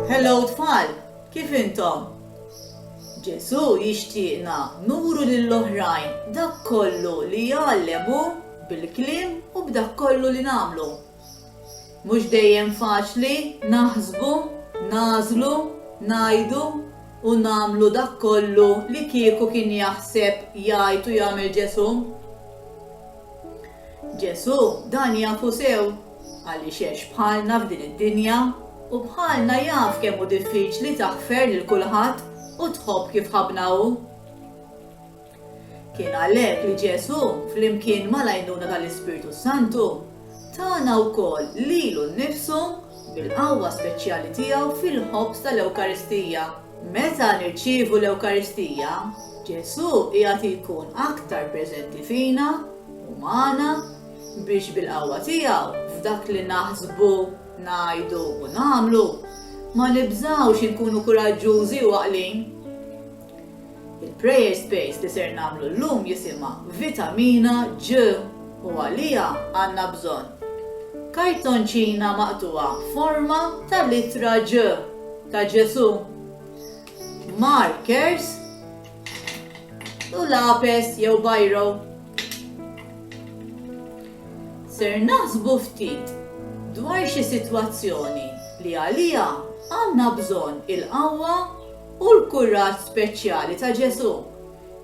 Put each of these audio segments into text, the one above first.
Hello tfal, kif intom? Ġesu jixtieqna nuru lill-oħrajn dak kollu li jgħallemu bil-kliem u b'dak kollu li nagħmlu. Mhux dejjem faċli naħsbu, nażlu, ngħidu u nagħmlu dak kollu li kieku kien jaħseb jgħid u jagħmel Ġesu. Ġesu dan jafu sew għaliex għex bħalna f'din id-dinja u bħalna jaf kemm hu diffiċli taħfer lil kulħadd u tħobb kif ħabna hu. Kien għalhekk li Ġesu flimkien mal-għajnuna tal-Ispiritu Santu tana wkoll lilu nnifsu bil-qawwa speċjali tiegħu fil-ħobbs tal-Ewkaristija. Meta nirċievu l-Ewkaristija, Ġesu qiegħed jkun aktar preżenti fina u magħna biex bil-qawwa tiegħu f'dak li naħsbu, ngħidu u nagħmlu ma nibżgħux inkunu kuraġġużi u għaqlin. Il-prayer space li ser nagħmlu llum jisimha Vitamina Ġ u għaliha għandna bżonn kartonċina maqtuwa forma tal-littra Ġ ta' Ġesu, markers u lapes jew bajro. Ser naħsbu ftit dwar xi sitwazzjoni li għaliha għandna bżonn il-qawwa u l-kuraġġ speċjali ta' Ġesu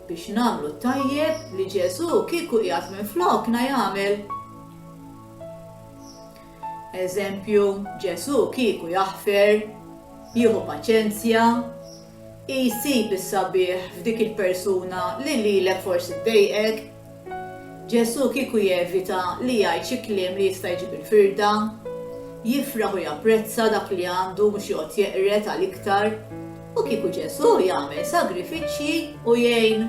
biex nagħmlu tajjeb li Ġesu kieku qiegħed minflokna jagħmel. Eżempju, Ġesu kieku jaħfer, jieħu paċenzja, jsib is-sabiħ f'dik il-persuna li lilek forsi tdejqek. Ġesu kieku jevita li jgħid xi kliem li jista' jġib il-firda, jifraħ u japprezza dak li għandu mhux joqgħod jeqret għal iktar u kieku Ġesu jagħmel sagrifiċċji u jgħin.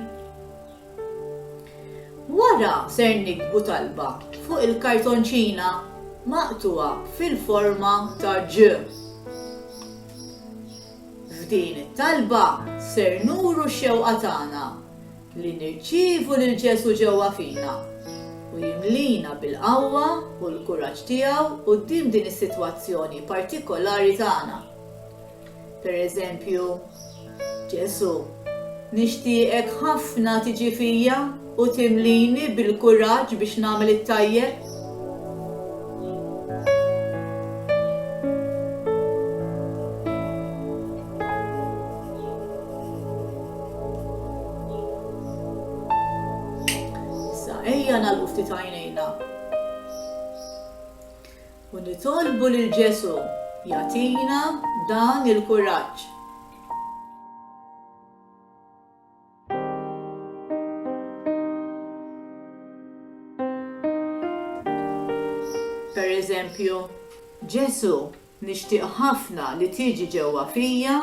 Wara ser nikbu talba fuq il-kartonċina maqtuwa fil-forma ta' Ġ. F'din it-talba ser nuru x-xewqa tagħna li nirċievu lil Ġesu ġewwa fina u jimlina bil-qawwa u l-kuraġġ tiegħu quddiem din is-sitwazzjoni partikolari tagħna. Pereżempju, Ġesu, nixtieqek ħafna tiġi fija u timlini bil-kuraġġ biex nagħmel it-tajjeb. Ejja nagħlqu ftit għajnejna u nitolbu lil Ġesu jagħtina dan il-kuraġġ. Pereżempju, Ġesu, nixtieq ħafna li tiġi ġewwa fija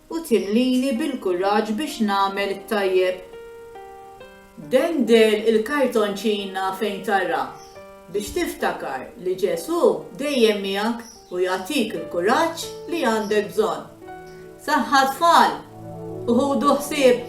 u timlini bil-kuraġġ biex nagħmel it-tajjeb. Dendel il-kartonċina fejn tara biex tiftakar li Ġesu dejjem miegħek u jagħtik il-kuraġġ li għandek bżonn. Saħħa tfal u ħudu ħsieb.